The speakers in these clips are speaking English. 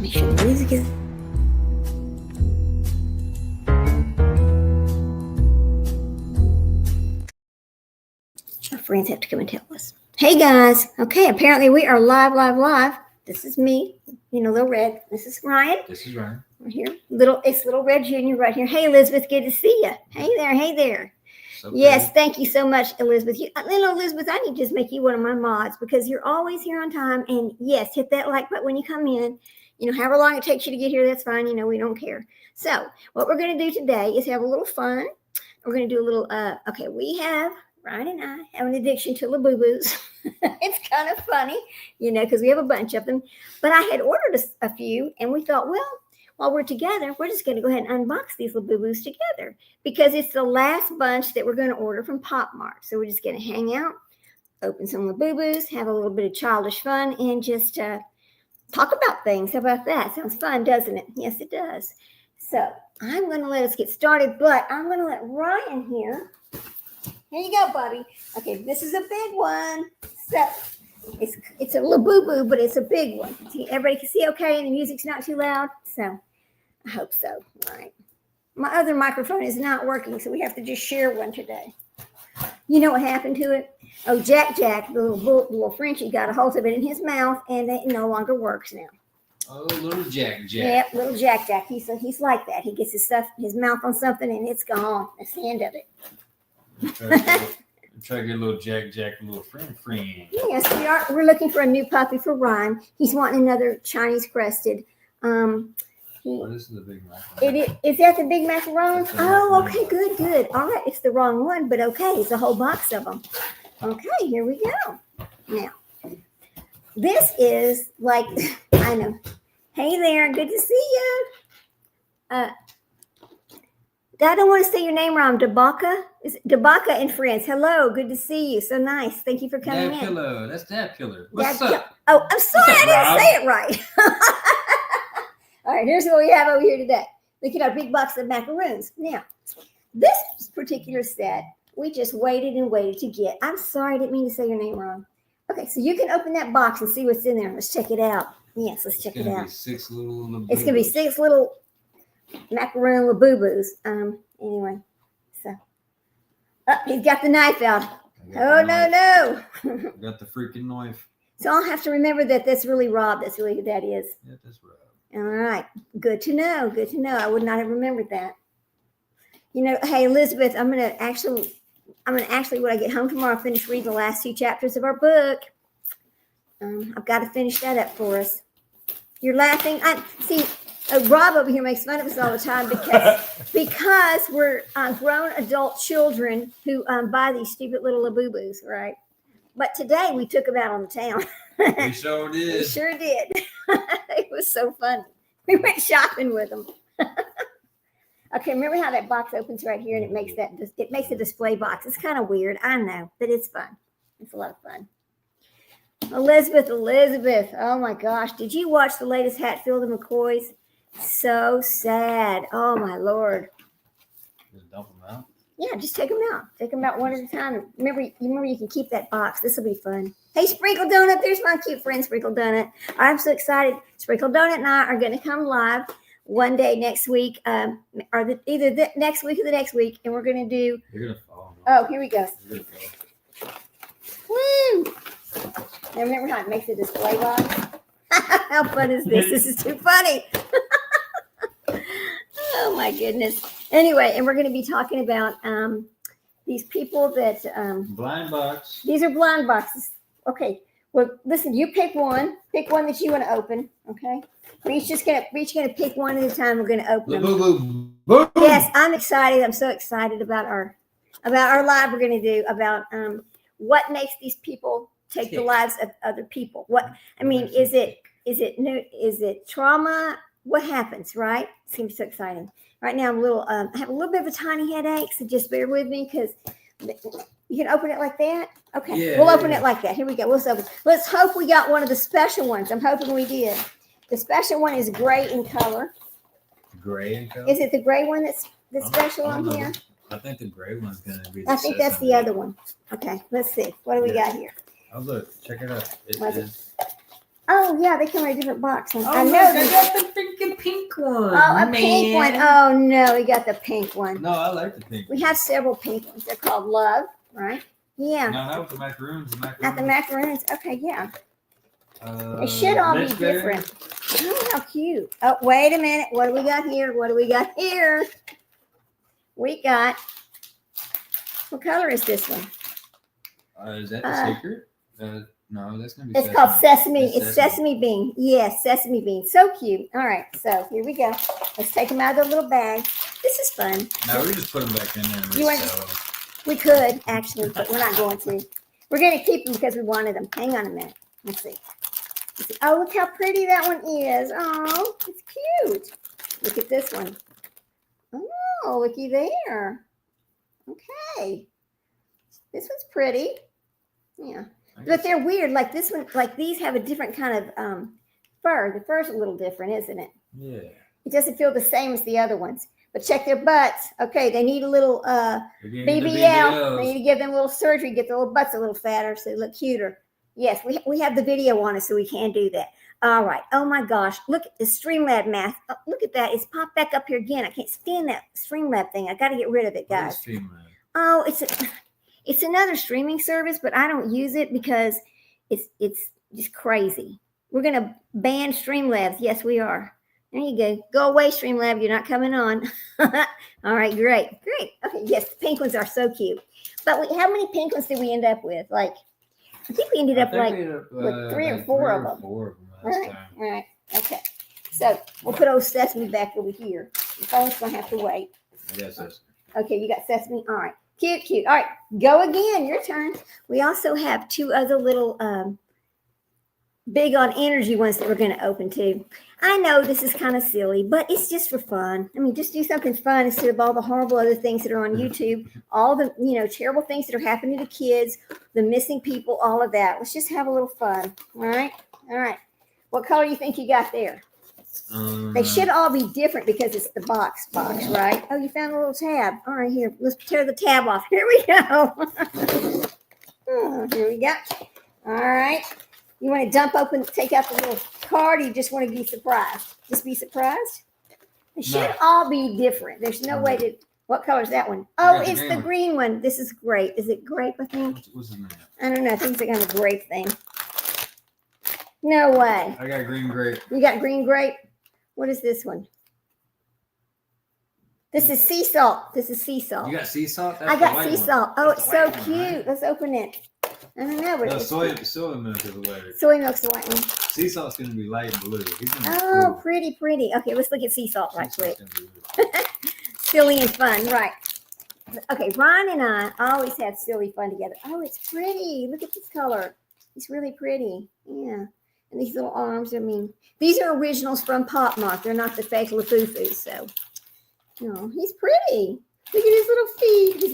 Make sure the music is. Our friends have to come and tell us. Hey guys. Okay, apparently we are live. This is me, Lilred. This is Ryan. This is Ryan. We're here. It's Little Red Jr. right here. Hey Elizabeth, good to see you. Hey there. Okay. Yes, thank you so much, Elizabeth. Elizabeth, I need to just make you one of my mods because you're always here on time. And yes, hit that like button when you come in. However long it takes you to get here, that's fine. We don't care. So what we're going to do today is have a little fun. We're going to do a little, Ryan and I have an addiction to Labubus. It's kind of funny, because we have a bunch of them. But I had ordered a few, and we thought, well, while we're together, we're just going to go ahead and unbox these Labubus together because it's the last bunch that we're going to order from Mart. So we're just going to hang out, open some Labubus, have a little bit of childish fun, and just talk about things. How about that? Sounds fun, doesn't it? Yes, it does. So I'm going to let us get started, but I'm going to let Ryan here. Here you go, buddy. Okay, this is a big one. So it's a Labubu, but it's a big one. Everybody can see okay, and the music's not too loud. So I hope so. All right. My other microphone is not working, so we have to just share one today. You know what happened to it? Oh, Jack, the little Frenchie, got a hold of it in his mouth, and it no longer works now. Oh, little Jack. Yep, little Jack. He's like that. He gets his mouth on something, and it's gone. That's the end of it. Try to get a little Jack, a little friend. Yes, we are. We're looking for a new puppy for Ryan. He's wanting another Chinese crested. This is the big macaron. Is that the big macaron? Oh, okay, good. All right, it's the wrong one, but okay, it's a whole box of them. Okay, here we go. Now, this is like, I know. Hey there, good to see you. I don't want to say your name wrong. Dabaka? Is it Dabaka and friends? Hello, good to see you. So nice. Thank you for coming in. Killer. That's Dab Killer. What's up? Oh, I'm sorry, I didn't say it right. All right, here's what we have over here today. Look at our big box of macaroons. Now, this particular set, we just waited to get. I'm sorry, I didn't mean to say your name wrong. Okay, so you can open that box and see what's in there. Let's check it out. Yes, let's check it out. It's going to be 6 little macaroon Labubus. Anyway, so he's got the knife out. No. Got the freaking knife. So I'll have to remember that that's really Rob. That's really who that is. Yeah, that's Rob. All right. Good to know. I would not have remembered that. Hey Elizabeth, I'm gonna actually when I get home tomorrow, finish reading the last 2 chapters of our book. I've got to finish that up for us. You're laughing. Rob over here makes fun of us all the time because we're grown adult children who buy these stupid little Labubus, right? But today we took them out on the town. We sure did. We sure did. It was so funny. We went shopping with them. Okay, remember how that box opens right here and it makes a display box. It's kind of weird, I know, but it's fun. It's a lot of fun. Elizabeth. Oh my gosh, did you watch the latest Hatfield and McCoys? So sad. Oh my Lord. Just dump them out? Yeah, just take them out. Take them out one at a time. Remember you can keep that box. This will be fun. Hey, Sprinkle Donut. There's my cute friend, Sprinkle Donut. I'm so excited. Sprinkle Donut and I are going to come live one day next week, either the next week or the next week, and we're going to do. You're going to fall. Oh, here we go. Woo! Now remember how it makes a display box? How fun is this? This is too funny. Oh my goodness. Anyway, and we're going to be talking about these people that blind box. These are blind boxes. Okay. Well, listen, you pick one that you want to open. Okay. We're each going to pick one at a time. We're going to open them. Yes, I'm excited. I'm so excited about our live we're going to do about what makes these people take the lives of other people. Is it trauma? What happens, right? Seems so exciting. Right now, I have a little bit of a tiny headache, so just bear with me because you can open it like that. Okay, yeah, we'll open it like that. Here we go. Let's hope we got one of the special ones. I'm hoping we did. The special one is gray in color. Gray in color? Is it the gray one that's special on here? I think the gray one's going to be I think that's the other one. Okay, let's see. What do we got here? Oh, look. Check it out. It is Oh yeah, they come in a different box. Oh, I know. I got the freaking pink one. Oh, a pink one. Oh no, we got the pink one. No, I like the pink one. We have several pink ones. They're called Love, right? Yeah. No, that was the macaroons. Not the macaroons. Okay, yeah. They should all be different. Oh, how cute. Oh, wait a minute. What do we got here? What do we got here? We got, what color is this one? Is that the secret? No, that's going to be It's called sesame. It's sesame bean. Yes, sesame bean. So cute. All right, so here we go. Let's take them out of the little bag. This is fun. No, we just put them back in there and resell them. We could, actually, but we're not going to. We're going to keep them because we wanted them. Hang on a minute. Let's see. Oh, look how pretty that one is. Oh, it's cute. Look at this one. Oh, looky there. Okay. This one's pretty. Yeah. But they're weird. Like this one, like these have a different kind of fur. The fur's a little different, isn't it? Yeah. It doesn't feel the same as the other ones. But check their butts. Okay, they need a little BBL. They need to give them a little surgery, get their little butts a little fatter so they look cuter. Yes, we have the video on us, so we can do that. All right. Oh my gosh. Look at the Streamlab mask. Oh, look at that. It's popped back up here again. I can't stand that Streamlab thing. I got to get rid of it, guys. Oh, it's another streaming service, but I don't use it because it's just crazy. We're going to ban Streamlabs. Yes, we are. There you go. Go away, Streamlab. You're not coming on. All right, great. Okay, yes, the pink ones are so cute. But how many pink ones did we end up with? Like, I think we ended up with 3 or 4 of them. All right. Okay. So we'll put old Sesame back over here. The phone's going to have to wait. Yes. Okay, you got Sesame. All right. Cute. All right, go again. Your turn. We also have 2 other little big on energy ones that we're going to open too. I know this is kind of silly, but it's just for fun. I mean, just do something fun instead of all the horrible other things that are on YouTube, all the, terrible things that are happening to kids, the missing people, all of that. Let's just have a little fun. All right. What color do you think you got there? They should all be different because it's the box, right? Oh, you found a little tab. All right, here. Let's tear the tab off. Here we go. Here we go. All right. You want to take out the little card, or you just want to be surprised? Just be surprised? They should all be different. There's no way to... What color is that one? Oh, it's the green one. This is grape. Is it grape, I think? What's his name? I don't know. I think it's the kind of grape thing. No way. I got green grape. You got green grape? What is this one? This is sea salt. You got sea salt? I got sea salt. Oh, it's so cute. Let's open it. I don't know. No, soy milk is white. Soy milk's the white one. Sea salt's going to be light blue. Oh, pretty. Okay, let's look at sea salt right quick. Silly and fun, right. Okay, Ron and I always have silly fun together. Oh, it's pretty. Look at this color. It's really pretty. Yeah. And these little arms, these are originals from Pop Mart. They're not the fake Labubu, so. Oh, he's pretty. Look at his little feet. He's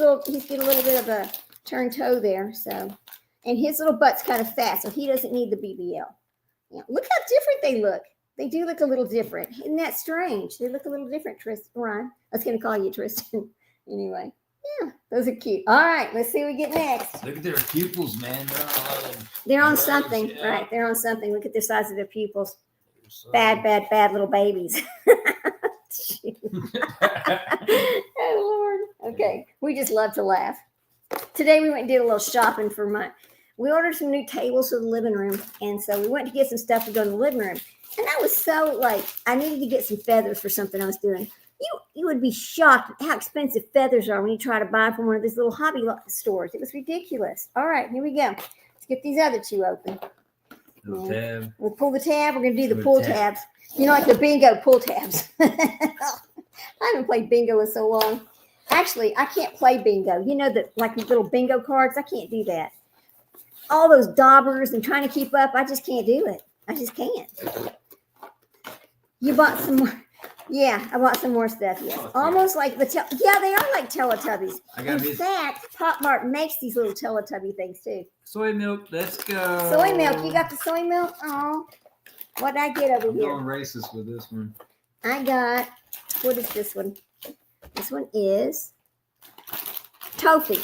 got a little bit of a turned toe there, so. And his little butt's kind of fat, so he doesn't need the BBL. Yeah, look how different they look. They do look a little different. Isn't that strange? They look a little different, Tristan. Ron. I was going to call you Tristan. Anyway. Yeah, those are cute. All right, let's see what we get next. Look at their pupils, man. They're on something. Yeah. Right, they're on something. Look at the size of their pupils. Bad little babies. Oh, Lord. Okay, we just love to laugh. Today we went and did a little shopping we ordered some new tables for the living room. And so we went to get some stuff to go in the living room. And I was so I needed to get some feathers for something I was doing. You would be shocked at how expensive feathers are when you try to buy from one of these little hobby stores. It was ridiculous. All right, here we go. Let's get these other 2 open. Tab. We'll pull the tab. We're going to do the pull tabs. Like the bingo pull tabs. I haven't played bingo in so long. Actually, I can't play bingo. The little bingo cards. I can't do that. All those daubers and trying to keep up. I just can't do it. I just can't. You bought some more. Yeah, I bought some more stuff. Yeah, almost like they are like Teletubbies. In fact, Pop Mart makes these little Teletubby things too. Soy milk, let's go. Soy milk, you got the soy milk? Oh, what did I get over here? I'm going racist with this one. I got, what is this one? This one is toffee.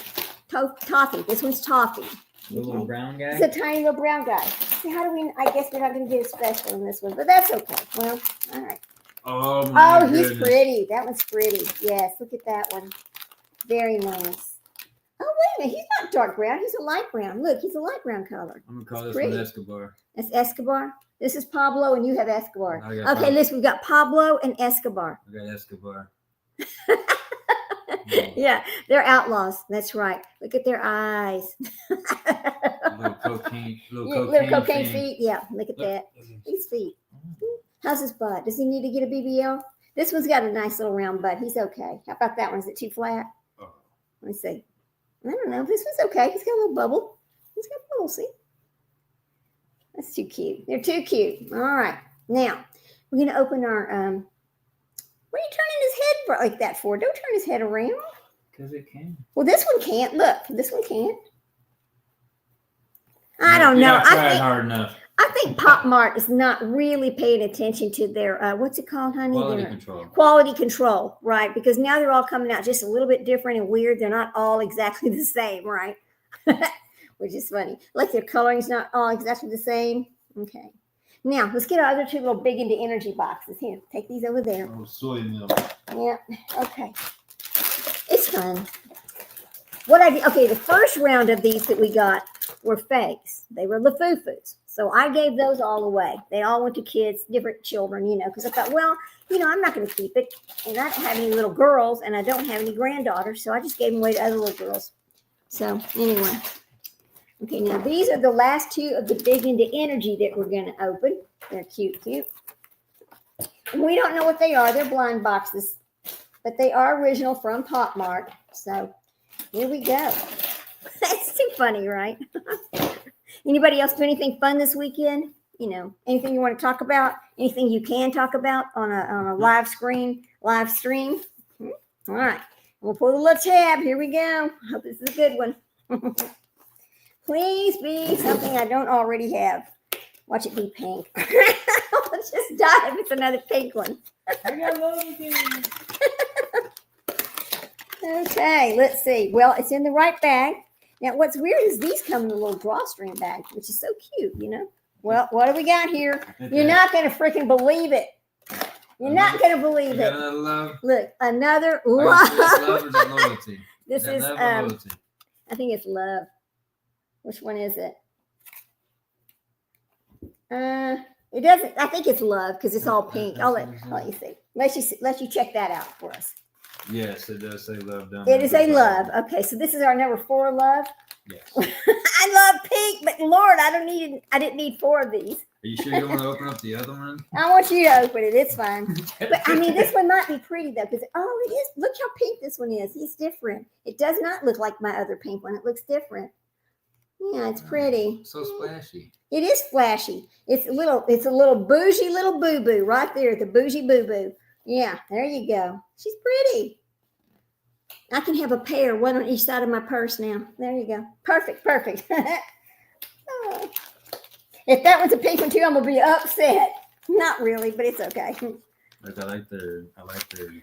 Toffee. This one's toffee. The little brown guy? It's a tiny little brown guy. how do we? I guess we're not going to get a special in this one, but that's okay. Well, all right. Oh my goodness. He's pretty. That one's pretty. Yes, look at that one. Very nice. Oh, wait a minute. He's not dark brown. He's a light brown. Look, he's a light brown color. I'm going to call this pretty. one Escobar. That's Escobar. This is Pablo, and you have Escobar. Okay, Pablo. Listen, we've got Pablo and Escobar. I got Escobar. Yeah, they're outlaws. That's right. Look at their eyes. Little cocaine feet. Yeah, look at that. These feet. How's his butt? Does he need to get a BBL? This one's got a nice little round butt. He's okay. How about that one? Is it too flat? Oh. Let me see. I don't know. This one's okay. He's got a little bubble. He's got bubbles, see? That's too cute. They're too cute. All right. Now, we're going to open our, what are you turning his head like that for? Don't turn his head around. Because it can. Well, this one can't. Look, this one can't. I don't know. Hard enough. I think Pop Mart is not really paying attention to their, what's it called, honey? Quality control. Quality control, right? Because now they're all coming out just a little bit different and weird. They're not all exactly the same, right? Which is funny. Like their coloring's not all exactly the same. Okay. Now, let's get our other two little big into energy boxes. Here, take these over there. Oh, soy milk. Yeah, okay. It's fun. What I did, okay, the first round of these that we got were fakes. They were Lafufus. So I gave those all away. They all went to kids, different children, because I thought, well, I'm not going to keep it. And I don't have any little girls, and I don't have any granddaughters, so I just gave them away to other little girls. So anyway. Okay, now these are the last two of the big into energy that we're going to open. They're cute. And we don't know what they are. They're blind boxes, but they are original from Pop Mart. So here we go. That's too funny, right? Anybody else do anything fun this weekend? Anything you want to talk about? Anything you can talk about on a live stream? All right. We'll pull the little tab. Here we go. I hope this is a good one. Please be something I don't already have. Watch it be pink. Let's just die if it's another pink one. I got love again. Okay, let's see. Well, it's in the right bag. Now, what's weird is these come in a little drawstring bag, which is so cute, Well, what do we got here? You're not going to freaking believe it. You're not going to believe it. Another love. Look, another love. love. Or is that loyalty? This is, loyalty? I think it's love. Which one is it? It doesn't. I think it's love because it's all pink. I'll let you see. Let you check that out for us. Yes, it does say love. It is a love. Okay, so this is our number 4 love. Yes. I love pink, but Lord, I didn't need 4 of these. Are you sure you don't want to open up the other one? I want you to open it. It's fine. But this one might be pretty though, because it is. Look how pink this one is. It's different. It does not look like my other pink one. It looks different. Yeah, it's pretty. So splashy. It is flashy. It's a little bougie little boo-boo right there, the bougie boo-boo. Yeah, there you go. She's pretty. I can have a pair, one on each side of my purse now. There you go. Perfect. Oh. If that was a pink one too, I'm gonna be upset. Not really, but it's okay.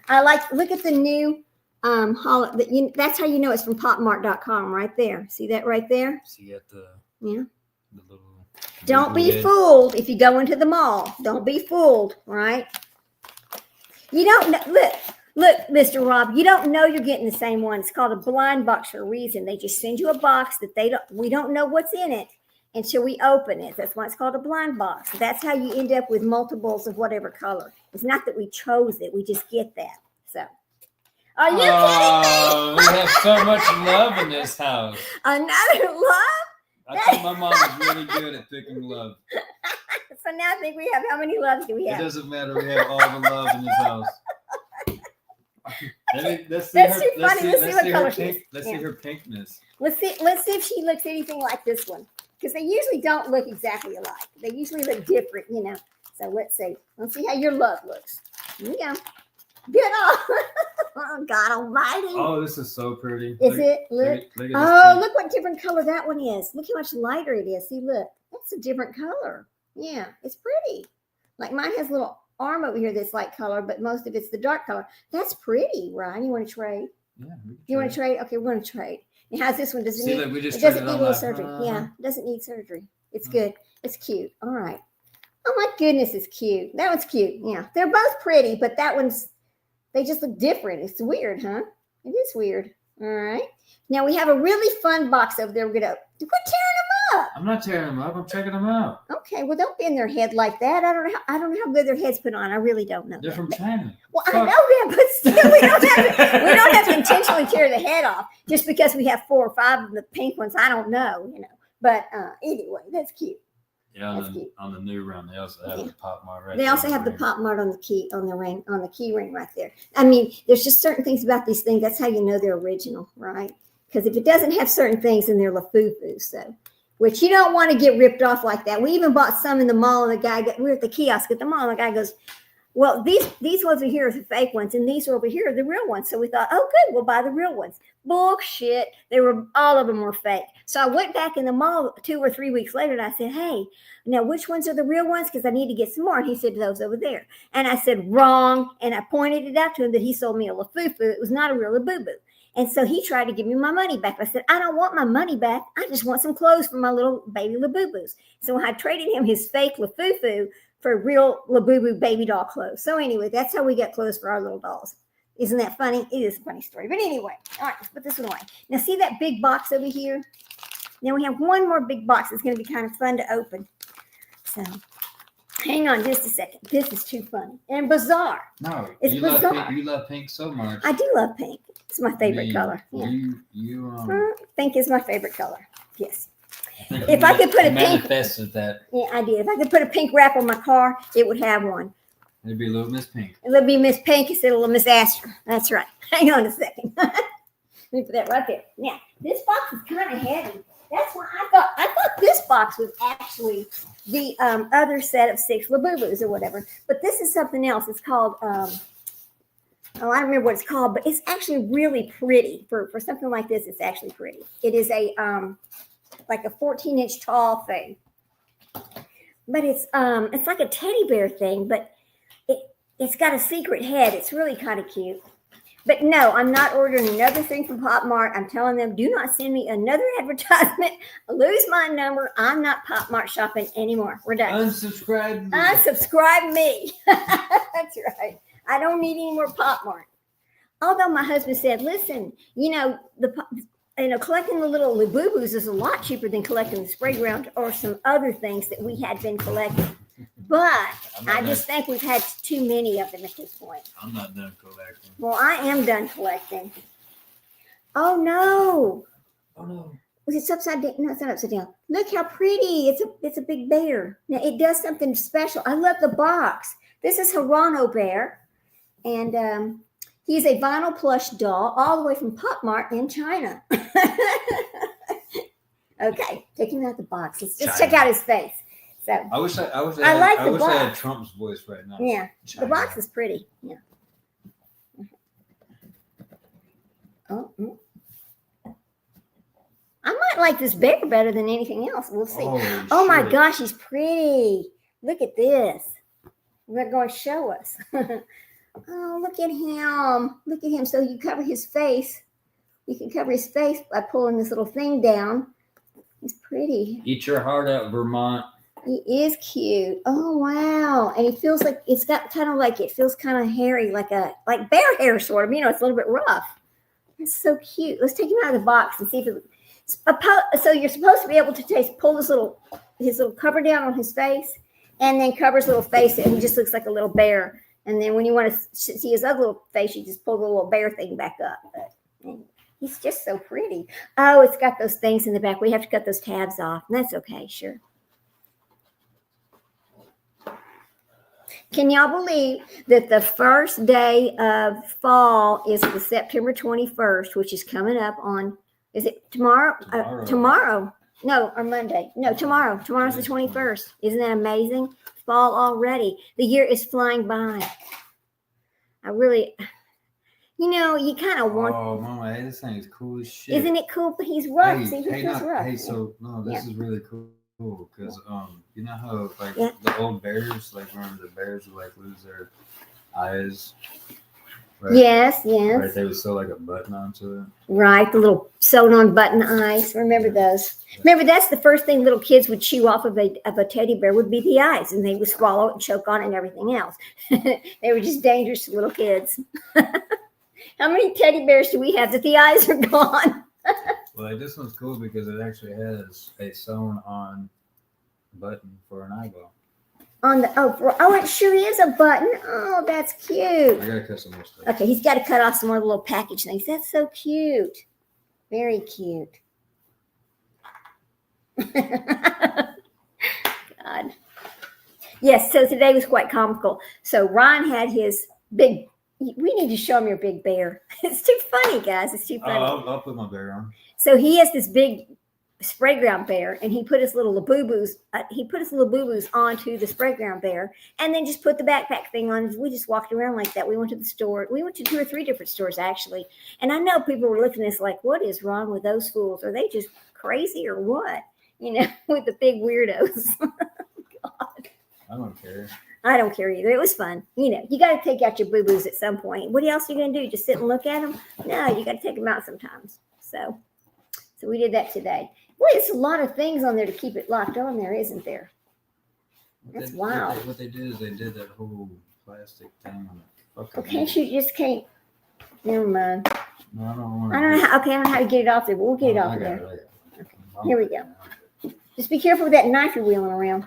I like. Look at the new that's how you know it's from popmart.com right there. See that right there? See at the the little. Don't be fooled if you go into the mall. Don't be fooled, right? You don't know. Look, Mr. Rob, you don't know you're getting the same one. It's called a blind box for a reason. They just send you a box that we don't know what's in it until we open it. That's why it's called a blind box. That's how you end up with multiples of whatever color. It's not that we chose it. We just get that. So, are you kidding me? We have so much love in this house. Another love? I think my mom is really good at picking love. So now I think we have, how many loves do we have? It doesn't matter. We have all the love in this house. Let's see her pinkness. Let's see if she looks anything like this one. Because they usually don't look exactly alike. They usually look different, So let's see. Let's see how your love looks. Here we go. Good. Oh, God almighty. Oh, this is so pretty. Is it? Look. Look what different color that one is. Look how much lighter it is. See, look. That's a different color. Yeah, it's pretty. Like mine has a little arm over here that's light color, but most of it's the dark color. That's pretty, Ryan. You want to trade? Yeah. You want to trade? Okay, we're going to trade. And how's this one? Does it See, need? Look, we just it doesn't need it a little surgery. Yeah, it doesn't need surgery. It's good. It's cute. All right. Oh my goodness, it's cute. That one's cute. Yeah, they're both pretty, but they just look different. It's weird, huh? It is weird. All right. Now we have a really fun box over there. We're gonna quit tearing them up. I'm not tearing them up. I'm checking them out. Okay. Well, don't bend their head like that. I don't know how good their heads put on. I really don't know. They're from China. Well, I know that, but still, we don't have to intentionally tear the head off just because we have 4 or 5 of the pink ones. I don't know, But anyway, that's cute. Yeah, on the new round, they also have the Pop Mart right They also have the Pop Mart on the key ring right there. I mean, there's just certain things about these things. That's how you know they're original, right? Because if it doesn't have certain things, then they're Labubu. So, which you don't want to get ripped off like that. We even bought some in the mall, and we were at the kiosk at the mall, and the guy goes, "Well, these ones are here are the fake ones, and these over here are the real ones." So we thought, "Oh, good, we'll buy the real ones." Bullshit! All of them were fake. So I went back in the mall 2 or 3 weeks later, and I said, "Hey, now which ones are the real ones? Because I need to get some more." And he said, "Those over there." And I said, "Wrong." And I pointed it out to him that he sold me a Labubu. It was not a real Labubu. And so he tried to give me my money back. I said, "I don't want my money back. I just want some clothes for my little baby Labubus." So I traded him his fake Labubu for real Labubu baby doll clothes. So anyway, that's how we get clothes for our little dolls. Isn't that funny? It is a funny story. But anyway, all right, let's put this one away. Now see that big box over here? Now we have one more big box. It's going to be kind of fun to open. So hang on just a second. This is too funny and bizarre. No, it's bizarre. You love pink so much. I do love pink. It's my favorite color. Yeah. Pink is my favorite color. Yes. If I could put a pink, manifested that. Yeah, I did. If I could put a pink wrap on my car, it would have one. It'd be Little Miss Pink. It would be Miss Pink instead of Little Miss Astor. That's right. Hang on a second. Let me put that right there. Now, this box is kind of heavy. That's why I thought this box was actually the other set of 6 Labubus or whatever. But this is something else. It's called I don't remember what it's called, but it's actually really pretty. For something like this, it's actually pretty. It is a like a 14-inch tall thing. But it's like a teddy bear thing, but it's got a secret head. It's really kind of cute. But no, I'm not ordering another thing from Pop Mart. I'm telling them, do not send me another advertisement. I'll lose my number. I'm not Pop Mart shopping anymore. We're done. Unsubscribe me. Unsubscribe me. That's right. I don't need any more Pop Mart. Although my husband said, listen, collecting the little Labubus is a lot cheaper than collecting the spray ground or some other things that we had been collecting. But I just think we've had too many of them at this point. I'm not done collecting. Well, I am done collecting. Oh no! Oh no! It's upside down. No, it's not upside down. Look how pretty! It's a big bear. Now it does something special. I love the box. This is Hirano Bear, and he's a vinyl plush doll all the way from Pop Mart in China. Okay, take him out of the box. Let's check out his face. So I wish I had Trump's voice right now. Yeah, China. The box is pretty. Yeah. Oh, I might like this bear better than anything else. We'll see. Oh my gosh, he's pretty. Look at this. They're going to show us. Oh, look at him. Look at him. So you cover his face. You can cover his face by pulling this little thing down. He's pretty. Eat your heart out, Vermont. He is cute. Oh wow! And he feels like it feels kind of hairy, like bear hair sort of. It's a little bit rough. It's so cute. Let's take him out of the box and see if so you're supposed to be able to pull his little cover down on his face, and then cover his little face, and he just looks like a little bear. And then when you want to see his other little face, you just pull the little bear thing back up. But he's just so pretty. Oh, it's got those things in the back. We have to cut those tabs off. And that's okay, sure. Can y'all believe that the first day of fall is the September 21st, which is coming up on, is it tomorrow? Tomorrow. No, or Monday. No, tomorrow. Tomorrow's the 21st. Isn't that amazing? Fall already. The year is flying by. I really, you kind of want. Oh, Mama, this thing is cool as shit. Isn't it cool? But he's rough. He feels rough. Hey, so, no, this is really cool. Because you know how the old bears, when the bears would lose their eyes, Right? Yes, yes. Right, they would sew like a button onto it. Right, the little sewn-on button eyes. Remember those? Remember, that's the first thing little kids would chew off of a teddy bear would be the eyes, and they would swallow it and choke on it and everything else. They were just dangerous to little kids. How many teddy bears do we have that the eyes are gone? Well, like, this one's cool because it actually has a sewn-on button for an eyeball. On the it sure is a button. Oh, that's cute. I gotta cut some more stuff. Okay, he's got to cut off some more little package things. That's so cute. Very cute. God. Yes, so today was quite comical. So Ron had his big. We need to show him your big bear. It's too funny, guys. It's too funny. I'll put my bear on. So he has this big spray ground bear, and he put his little Labubus. Onto the spray ground bear, and then just put the backpack thing on. We just walked around like that. We went to the store. We went to 2 or 3 different stores actually, and I know people were looking at us like, "What is wrong with those fools? Are they just crazy or what?" With the big weirdos. God. I don't care. I don't care either. It was fun. You got to take out your boo-boos at some point. What else are you going to do? Just sit and look at them? No, you got to take them out sometimes. So we did that today. Boy, it's a lot of things on there to keep it locked on there, isn't there? That's wild. What they did is they did that whole plastic thing on it. Well, can't you just can't? Never mind. No, I don't want I don't know how. Okay, I don't know how to get it off there, but we'll get it off there. Okay. Here we go. Just be careful with that knife you're wheeling around.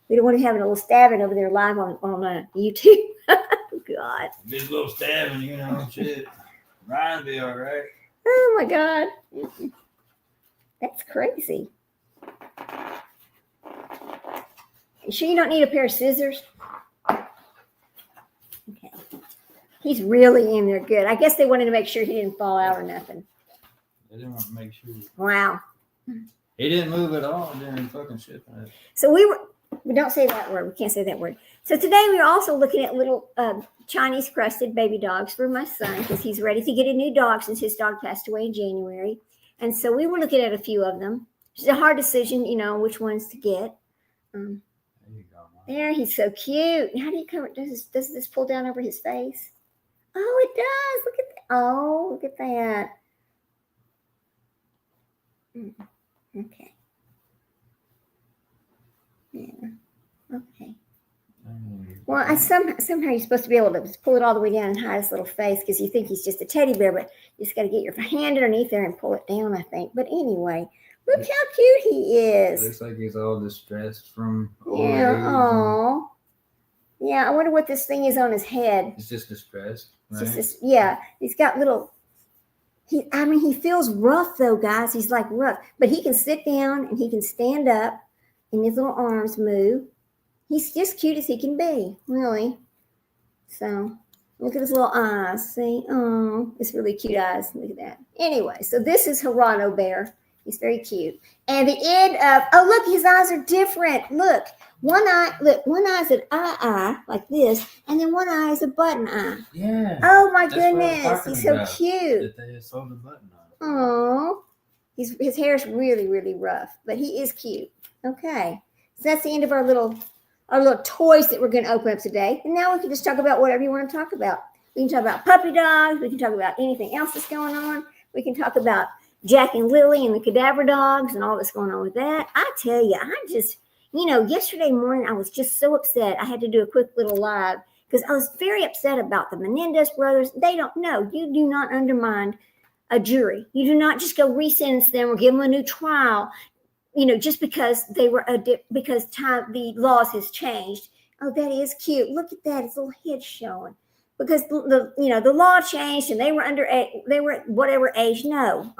We don't want to have a little stabbing over there live on YouTube. God. This little stabbing, shit. Ryan be all right. Oh my God. That's crazy. You sure you don't need a pair of scissors? Okay. He's really in there good. I guess they wanted to make sure he didn't fall out or nothing. They didn't want to make sure. Wow. He didn't move at all during fucking shipping it. So we don't say that word. We can't say that word. So today we were also looking at little Chinese crested baby dogs for my son because he's ready to get a new dog since his dog passed away in January. And so we were looking at a few of them. It's a hard decision, which ones to get. There you go. There, he's so cute. How do you cover? Does this pull down over his face? Oh, it does. Look at that. Oh, look at that. Okay. Yeah. Okay. Well, somehow you're supposed to be able to pull it all the way down and hide his little face because you think he's just a teddy bear, but you just got to get your hand underneath there and pull it down, I think. But anyway, look how cute he is. It looks like he's all distressed from Oh. Yeah, I wonder what this thing is on his head. He's just distressed, right? He's got little. He feels rough though, guys. He's like rough, but he can sit down and he can stand up, and his little arms move. He's just cute as he can be, really. So look at his little eyes. See? Oh, it's really cute eyes. Look at that. Anyway, so this is Hirano Bear. He's very cute. And the end of, look, his eyes are different. Look, one eye's an eye like this, and then one eye is a button eye. Yeah. Oh my goodness, he's so cute. That they sewed the button on. Oh, his hair's really, really rough, but he is cute. Okay, so that's the end of our little toys that we're going to open up today. And now we can just talk about whatever you want to talk about. We can talk about puppy dogs. We can talk about anything else that's going on. We can talk about Jack and Lily and the cadaver dogs and all that's going on with that. I tell you, I just, yesterday morning I was just so upset. I had to do a quick little live because I was very upset about the Menendez brothers. They don't know. You do not undermine a jury. You do not just go re-sentence them or give them a new trial. Just because the laws has changed. Oh, that is cute. Look at that. His little head showing. Because the law changed and they were they were whatever age. No,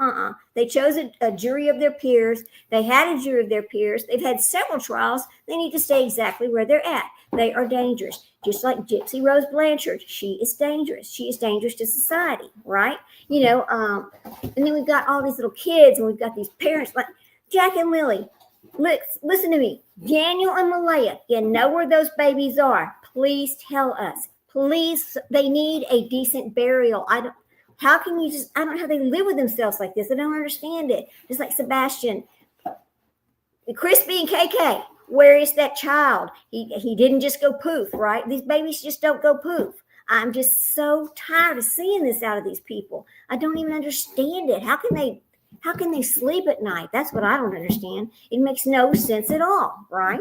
They chose a jury of their peers. They had a jury of their peers. They've had several trials. They need to stay exactly where they're at. They are dangerous. Just like Gypsy Rose Blanchard. She is dangerous. She is dangerous to society, right? And then we've got all these little kids and we've got these parents like Jack and Lily, listen to me. Daniel and Malaya, you know where those babies are. Please tell us. Please, they need a decent burial. I don't know how they live with themselves like this. I don't understand it. Just like Sebastian. Crispy and KK, where is that child? He didn't just go poof, right? These babies just don't go poof. I'm just so tired of seeing this out of these people. I don't even understand it. How can they sleep at night? That's what I don't understand. It makes no sense at all, right?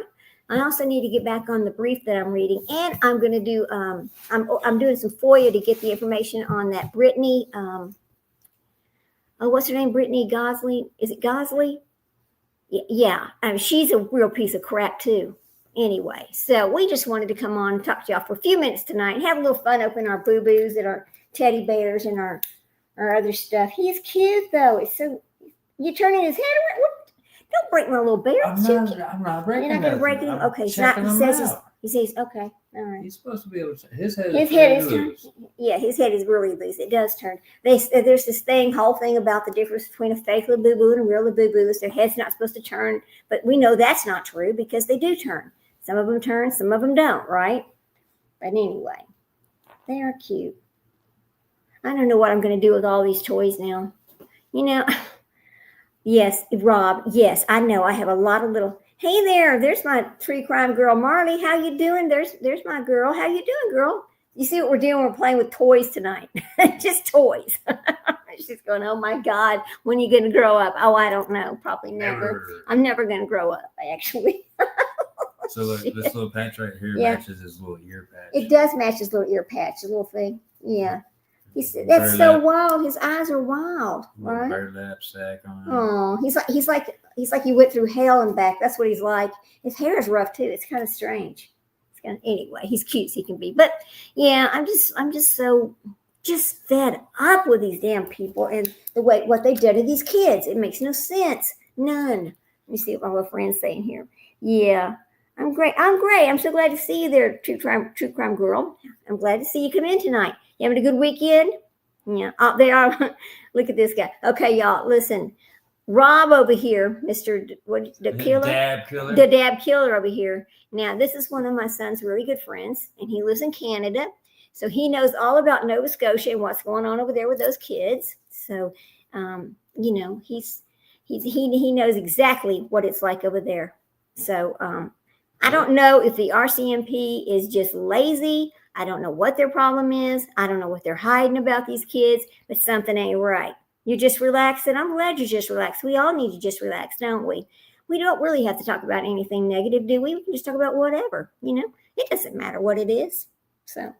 I also need to get back on the brief that I'm reading, and I'm going to do. I'm doing some FOIA to get the information on that Brittany. What's her name? Brittany Gosley. Is it Gosley? Yeah. I mean, she's a real piece of crap too. Anyway, so we just wanted to come on and talk to y'all for a few minutes tonight and have a little fun opening our boo-boos and our teddy bears and our other stuff. He's cute though. It's so you turning his head around. What? Don't break my little bear. I'm not breaking. You're not gonna break him. Okay, he says okay. All right. He's supposed to be able to. His head is loose. Yeah, his head is really loose. It does turn. There's this whole thing about the difference between a fake Labubu and a real Labubu. Their head's not supposed to turn, but we know that's not true because they do turn. Some of them turn, some of them don't, right? But anyway, they are cute. I don't know what I'm going to do with all these toys now. Yes, Rob. Yes, I know. I have a lot of little. Hey there, there's my tree crime girl, Marley. How you doing? There's my girl. How you doing, girl? You see what we're doing? We're playing with toys tonight. Just toys. She's going, oh my God, when are you going to grow up? Oh, I don't know. Probably never. I'm never going to grow up, actually. So look, this little patch right here matches his little ear patch. It does match his little ear patch, the little thing. Yeah. He said, that's so wild. His eyes are wild, right? Burlap sack on him. Oh, he's like he went through hell and back. That's what he's like. His hair is rough too. It's kind of strange. Anyway, he's cute as he can be. But yeah, I'm just so fed up with these damn people and the way what they did to these kids. It makes no sense. None. Let me see what my little friend's saying here. Yeah. I'm great. I'm so glad to see you there, true crime girl. I'm glad to see you come in tonight. You having a good weekend? Yeah. Oh, they are. Look at this guy. Okay, y'all. Listen, Rob over here, the dab killer over here. Now, this is one of my son's really good friends, and he lives in Canada, so he knows all about Nova Scotia and what's going on over there with those kids. So, he knows exactly what it's like over there. So, I don't know if the RCMP is just lazy. I don't know what their problem is. I don't know what they're hiding about these kids, but something ain't right. You're just relaxing. I'm glad you're just relaxed. We all need to just relax, don't we? We don't really have to talk about anything negative, do we? We can just talk about whatever, It doesn't matter what it is. So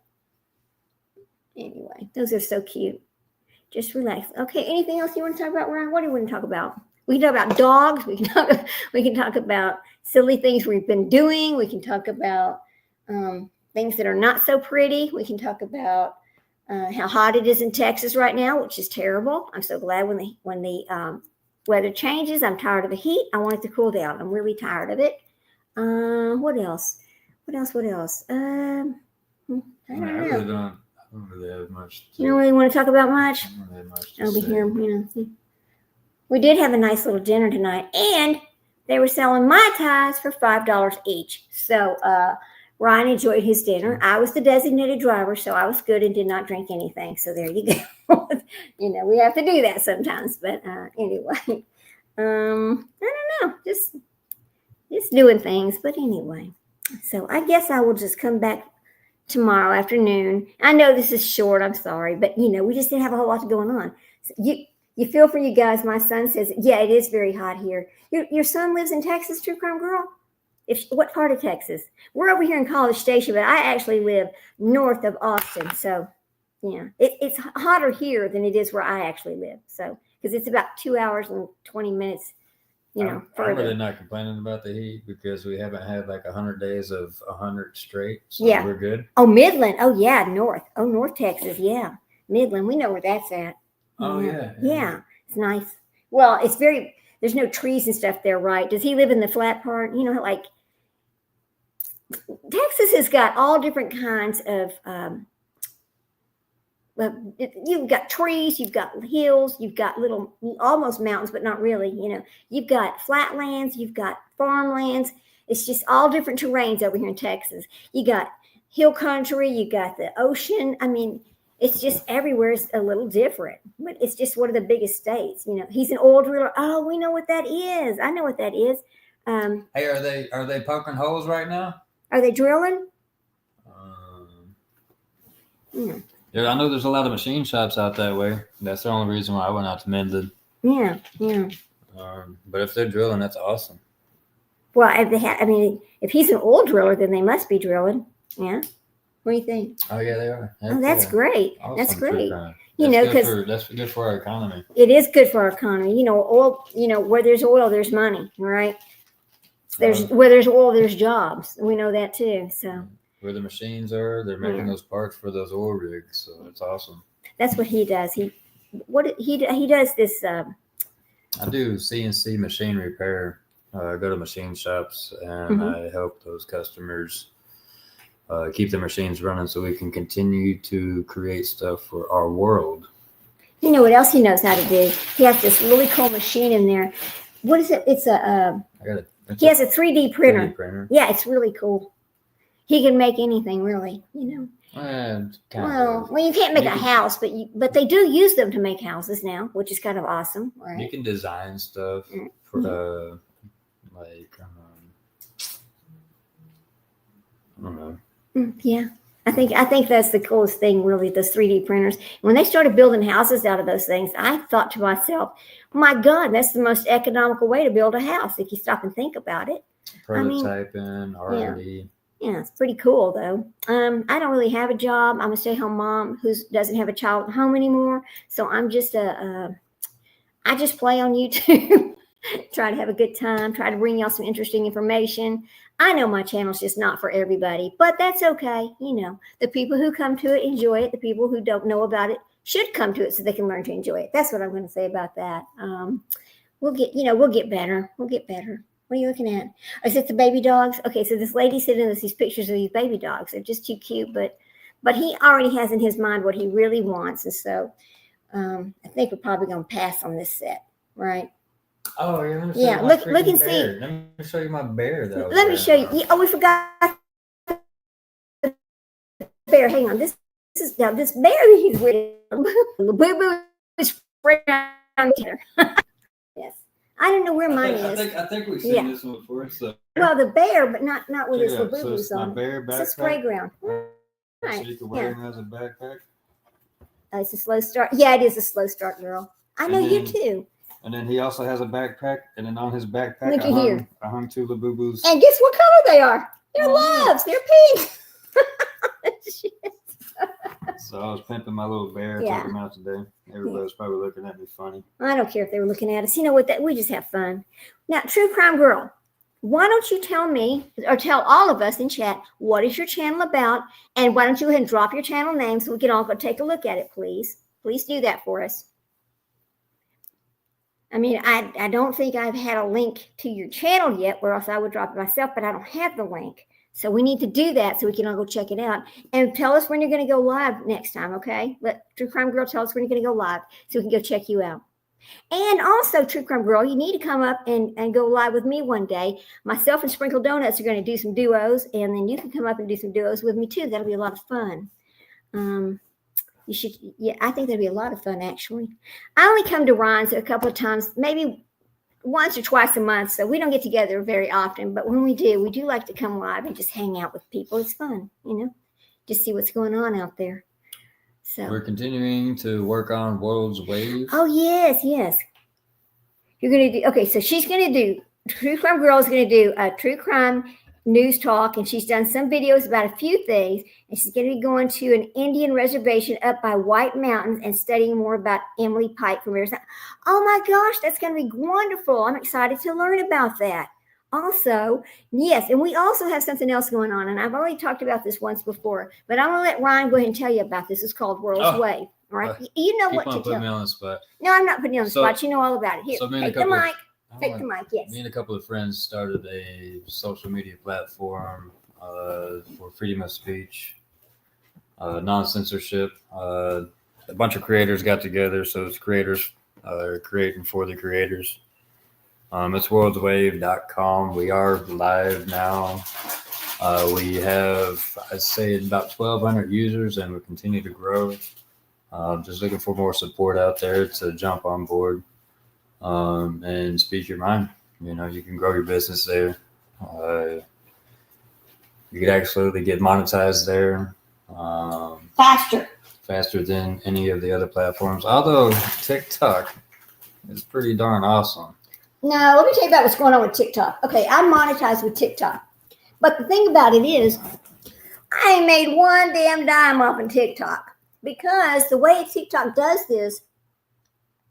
anyway, those are so cute. Just relax. Okay, anything else you want to talk about, Ryan? What do you want to talk about? We can talk about dogs. We can talk about silly things we've been doing. We can talk about things that are not so pretty. We can talk about how hot it is in Texas right now, which is terrible. I'm so glad when the weather changes. I'm tired of the heat. I want it to cool down. I'm really tired of it. What else? I don't know. I don't really have much. You don't really want to talk about much? I don't really have much to I'll be say. here, We did have a nice little dinner tonight, and they were selling Mai Tais for $5 each. So Ryan enjoyed his dinner. I was the designated driver, so I was good and did not drink anything. So there you go. We have to do that sometimes. But anyway, I don't know, just doing things. But anyway, so I guess I will just come back tomorrow afternoon. I know this is short. I'm sorry, but we just didn't have a whole lot going on. So you feel for you guys. My son says, yeah, it is very hot here. Your son lives in Texas, True Crime Girl? What part of Texas? We're over here in College Station, but I actually live north of Austin. So, yeah, it's hotter here than it is where I actually live. So, because it's about 2 hours and 20 minutes, further. I'm really not complaining about the heat because we haven't had like 100 days of 100 straight. So yeah. We're good. Oh, Midland. Oh, yeah, north. Oh, North Texas. Yeah. Midland. We know where that's at. Oh, yeah. Yeah. It's nice. Well, there's no trees and stuff there, right? Does he live in the flat part? Like Texas has got all different kinds of, you've got trees, you've got hills, you've got little, almost mountains, but not really, you've got flatlands, you've got farmlands. It's just all different terrains over here in Texas. You got hill country, you got the ocean. I mean, it's just everywhere is a little different, but it's just one of the biggest states. He's an oil driller. Oh, we know what that is. I know what that is. Hey, are they poking holes right now? Are they drilling? Yeah, I know there's a lot of machine shops out that way. That's the only reason why I went out to Mendon. Yeah. But if they're drilling, that's awesome. Well, if he's an oil driller, then they must be drilling. Yeah. What do you think? Oh yeah, they are. Oh, that's great. Awesome. That's great. Because that's good for our economy. It is good for our economy. Oil. Where there's oil, there's money. Right. Where there's oil, there's jobs. We know that too. So. Where the machines are, they're making those parts for those oil rigs. So it's awesome. That's what he does. He does this. I do CNC machine repair. I go to machine shops and I help those customers keep the machines running so we can continue to create stuff for our world. You know what else he knows how to do? He has this really cool machine in there. What is it? It's a. He has a 3D printer. 3D printer. Yeah, it's really cool. He can make anything, really. And well, you can't make a house, but they do use them to make houses now, which is kind of awesome, right? You can design stuff for I don't know. Yeah, I think that's the coolest thing, really. Those 3D printers. When they started building houses out of those things, I thought to myself, "My God, that's the most economical way to build a house if you stop and think about it." Prototyping, already. Yeah, it's pretty cool though. I don't really have a job. I'm a stay-at-home mom who doesn't have a child at home anymore. So I'm just I just play on YouTube, try to have a good time, try to bring y'all some interesting information. I know my channel's just not for everybody, but that's okay. The people who come to it enjoy it. The people who don't know about it should come to it so they can learn to enjoy it. That's what I'm going to say about that. We'll get better. We'll get better. What are you looking at? Is it the baby dogs? Okay, so this lady sending us these pictures of these baby dogs. They're just too cute, but he already has in his mind what he really wants, and so I think we're probably going to pass on this set, right? Oh, you're yeah. Look and see. Let me show you my bear, though. Let me show you. Oh, we forgot the bear. Hang on. This bear that he's with. Labubu is around here. Yes. I don't know where mine is. I think we've seen this one before. So. Well, the bear, but not with his Labubu's so on. Bear backpack. It's a spray ground. Right. So you can wear him as a backpack. It's a slow start. Yeah, it is a slow start, girl. I know you too. And then he also has a backpack, and then on his backpack, I hung 2 Labubus. And guess what color they are? They're loves. They're pink. So I was pimping my little bear, taking him out today. Everybody was probably looking at me funny. I don't care if they were looking at us. You know what? We just have fun. Now, True Crime Girl, why don't you tell me or tell all of us in chat what is your channel about, and why don't you go ahead and drop your channel name so we can all go take a look at it, please. Please do that for us. I mean, I don't think I've had a link to your channel yet, or else I would drop it myself, but I don't have the link. So we need to do that so we can all go check it out. And tell us when you're going to go live next time, okay? Let True Crime Girl tell us when you're going to go live so we can go check you out. And also, True Crime Girl, you need to come up and go live with me one day. Myself and Sprinkle Donuts are going to do some duos, and then you can come up and do some duos with me too. That'll be a lot of fun. You should, I think that'd be a lot of fun, actually. I only come to Ron's a couple of times, maybe once or twice a month, so we don't get together very often. But when we do like to come live and just hang out with people. It's fun, just see what's going on out there. So we're continuing to work on World's Wave. Oh, yes. You're going to do, okay, so she's going to do, True Crime Girl is going to do a True Crime News Talk, and she's done some videos about a few things, and she's going to be going to an Indian reservation up by White Mountains and studying more about Emily Pike from Arizona. Oh my gosh, that's going to be wonderful. I'm excited to learn about that. Also, yes, and we also have something else going on, and I've already talked about this once before, but I'm going to let Ryan go ahead and tell you about this. It's called World's Wave. All right, you know what to tell. Put me on the spot. No, I'm not putting you on the spot. You know all about it. Here, take the mic. Take the mic, yes. Me and a couple of friends started a social media platform for freedom of speech, non-censorship. A bunch of creators got together, so it's creators creating for the creators. It's worldswave.com. We are live now. We have, I'd say, about 1,200 users, and we continue to grow. Just looking for more support out there to jump on board. And speak your mind. You can grow your business there. You could actually get monetized there. Faster. faster than any of the other platforms. Although TikTok is pretty darn awesome. Now, let me tell you about what's going on with TikTok. Okay, I'm monetized with TikTok. But the thing about it is, I ain't made one damn dime off of TikTok. Because the way TikTok does this,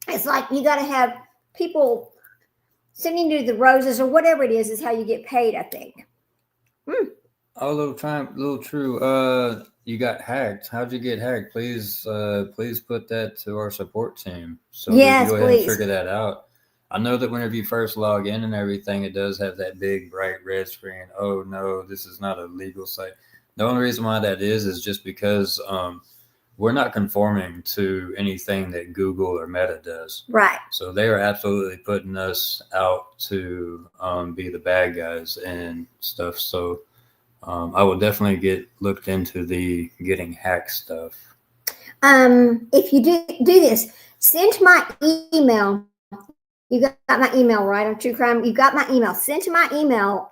it's like you got to have people sending you the roses or whatever it is how you get paid, I think. Oh, little true. You got hacked. How'd you get hacked? Please put that to our support team so we can go ahead and figure that out. I know that whenever you first log in and everything, it does have that big bright red screen. Oh no, this is not a legal site. The only reason why that is just because we're not conforming to anything that Google or Meta does. Right. So they are absolutely putting us out to be the bad guys and stuff. So I will definitely get looked into the getting hacked stuff. If you do this, send to my email. You got my email, right? On True Crime. You got my email. Send to my email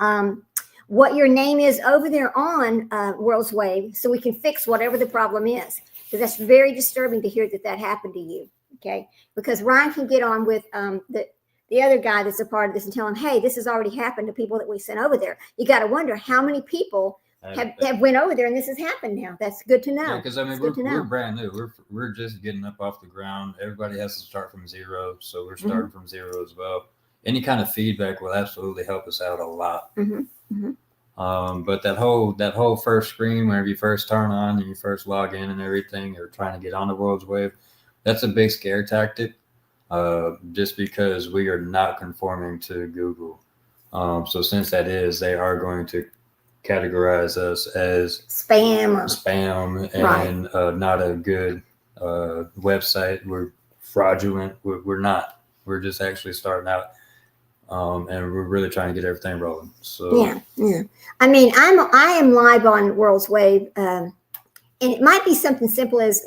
what your name is over there on World's Wave so we can fix whatever the problem is. Because that's very disturbing to hear that happened to you. Okay. Because Ryan can get on with the other guy that's a part of this and tell him, hey, this has already happened to people that we sent over there. You got to wonder how many people have went over there and this has happened now. That's good to know. Yeah, because I mean, we're brand new. We're just getting up off the ground. Everybody has to start from zero. So we're starting from zero as well. Any kind of feedback will absolutely help us out a lot. But that whole first screen, whenever you first turn on and you first log in and everything, you're trying to get on the World's Wave. That's a big scare tactic. Just because we are not conforming to Google. So since that is, they are going to categorize us as spam and not a good website. We're fraudulent. We're not. We're just actually starting out. And we're really trying to get everything rolling. So yeah. I mean, I am live on World's Wave. And it might be something simple as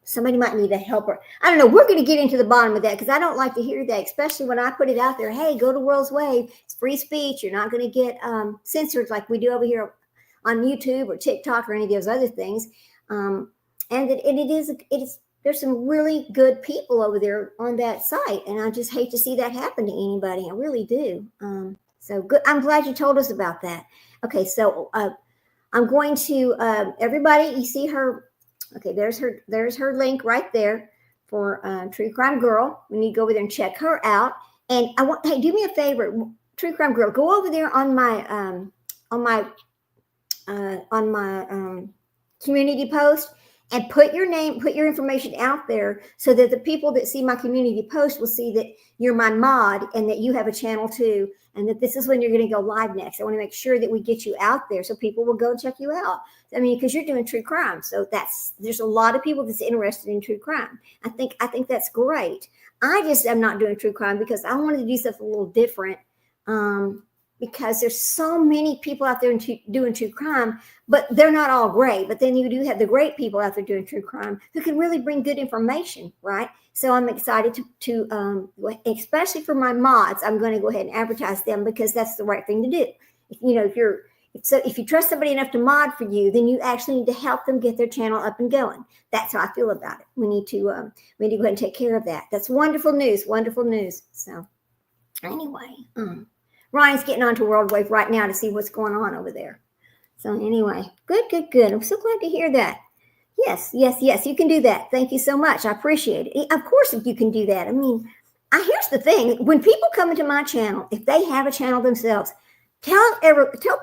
somebody might need a helper. I don't know. We're going to get into the bottom of that because I don't like to hear that, especially when I put it out there. Hey, go to World's Wave. It's free speech. You're not going to get censored like we do over here on YouTube or TikTok or any of those other things. There's some really good people over there on that site. And I just hate to see that happen to anybody. I really do. So good. I'm glad you told us about that. Okay. So, I'm going to everybody. You see her? Okay, there's her link right there for True Crime Girl. We need to go over there and check her out. And hey, do me a favor, True Crime Girl, go over there on my community post and put your name, put your information out there so that the people that see my community post will see that you're my mod and that you have a channel too. And that this is when you're going to go live next. I want to make sure that we get you out there so people will go check you out. I mean, because you're doing true crime. So there's a lot of people that's interested in true crime. I think that's great. I just am not doing true crime because I wanted to do something a little different. Because there's so many people out there doing true crime, but they're not all great. But then you do have the great people out there doing true crime who can really bring good information, right? So I'm excited to especially for my mods, I'm going to go ahead and advertise them because that's the right thing to do. If you trust somebody enough to mod for you, then you actually need to help them get their channel up and going. That's how I feel about it. We need to go ahead and take care of that. That's wonderful news. Wonderful news. So anyway, Ryan's getting onto World Wave right now to see what's going on over there. So anyway, good. I'm so glad to hear that. Yes, you can do that. Thank you so much. I appreciate it. Of course, if you can do that. I mean, here's the thing. When people come into my channel, if they have a channel themselves, tell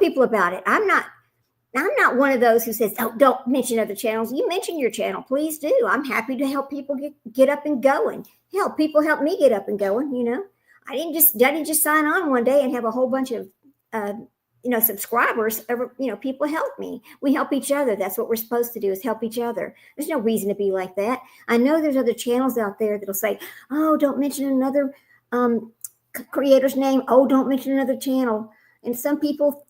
people about it. I'm not one of those who says, oh, don't mention other channels. You mention your channel. Please do. I'm happy to help people get up and going. Help people help me get up and going, you know. I didn't just sign on one day and have a whole bunch of, subscribers. People help me. We help each other. That's what we're supposed to do is help each other. There's no reason to be like that. I know there's other channels out there that'll say, oh, don't mention another creator's name. Oh, don't mention another channel. And some people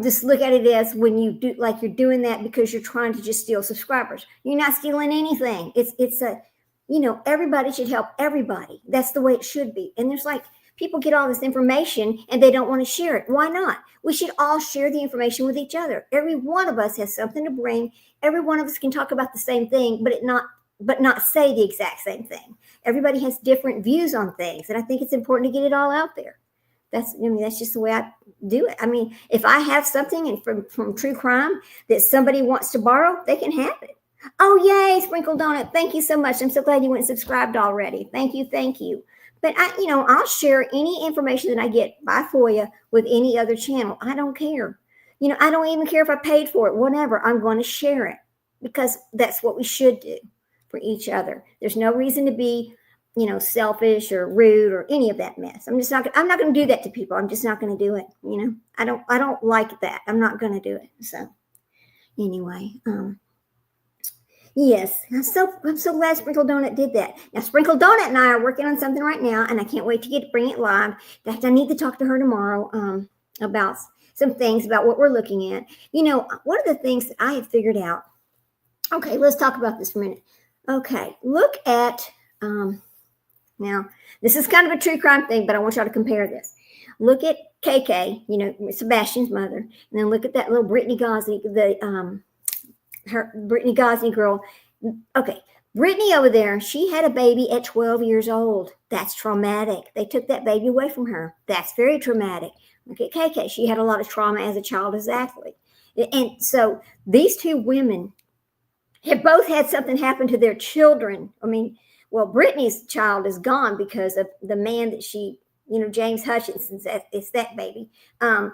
just look at it as when you do, like you're doing that because you're trying to just steal subscribers. You're not stealing anything. Everybody should help everybody. That's the way it should be. And there's like people get all this information and they don't want to share it. Why not? We should all share the information with each other. Every one of us has something to bring. Every one of us can talk about the same thing, but not say the exact same thing. Everybody has different views on things, and I think it's important to get it all out there. That's just the way I do it. I mean, if I have something from True Crime that somebody wants to borrow, they can have it. Oh, yay, Sprinkle Donut. Thank you so much. I'm so glad you went and subscribed already. Thank you. But I'll share any information that I get by FOIA with any other channel. I don't care. I don't even care if I paid for it, whatever. I'm going to share it because that's what we should do for each other. There's no reason to be, selfish or rude or any of that mess. I'm not going to do that to people. I'm just not going to do it. I don't like that. I'm not going to do it. So anyway, yes, I'm so glad Sprinkle Donut did that. Now, Sprinkle Donut and I are working on something right now, and I can't wait to bring it live. In fact, I need to talk to her tomorrow about some things about what we're looking at. One of the things that I have figured out. Okay, let's talk about this for a minute. Okay, look at now. This is kind of a true crime thing, but I want y'all to compare this. Look at KK, Sebastian's mother, and then look at that little Brittany Gosney, her Brittany Gosney girl. Okay, Brittany over there, she had a baby at 12 years old. That's traumatic. They took that baby away from her. That's very traumatic. Look at KK. She had a lot of trauma as a child exactly. And so these two women have both had something happen to their children. Brittany's child is gone because of the man that she, James Hutchinson, it's that baby. The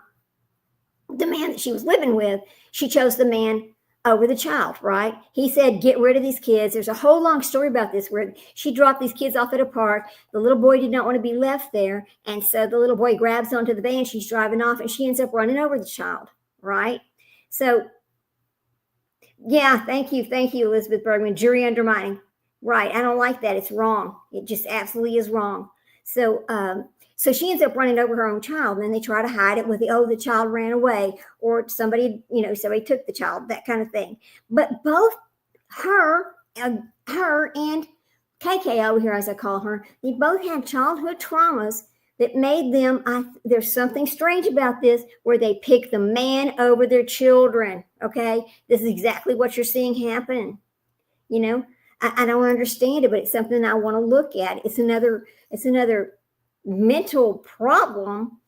man that she was living with, she chose the man over the child, right? He said, get rid of these kids. There's a whole long story about this where she dropped these kids off at a park. The little boy did not want to be left there. And so the little boy grabs onto the van. She's driving off and she ends up running over the child, right? So, yeah, thank you, Elizabeth Bergman. Jury undermining. Right. I don't like that. It's wrong. It just absolutely is wrong. So, so she ends up running over her own child, and then they try to hide it with the child ran away, or somebody took the child, that kind of thing. But both her and KK over here, as I call her, they both had childhood traumas that made them, there's something strange about this, where they pick the man over their children. Okay. This is exactly what you're seeing happen. I don't understand it, but it's something I want to look at. It's another mental problem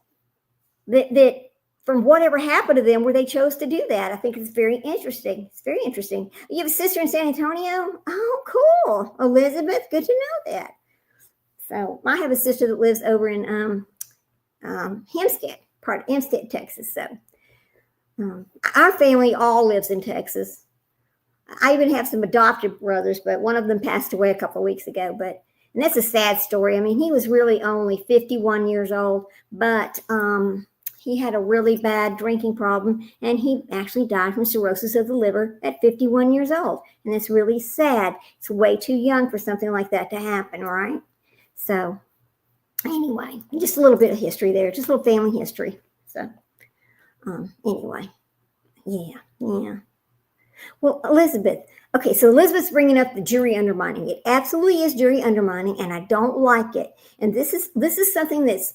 that from whatever happened to them where they chose to do that. I think it's very interesting. It's very interesting. You have a sister in San Antonio? Oh, cool. Elizabeth, good to know that. So I have a sister that lives over in Hempstead, Texas. So our family all lives in Texas. I even have some adopted brothers, but one of them passed away a couple of weeks ago. And that's a sad story. He was really only 51 years old, but he had a really bad drinking problem, and he actually died from cirrhosis of the liver at 51 years old. And it's really sad. It's way too young for something like that to happen, right? So anyway, just a little bit of history there, just a little family history. So anyway, yeah. Well, Elizabeth. Okay, so Elizabeth's bringing up the jury undermining. It absolutely is jury undermining, and I don't like it. And this is something that's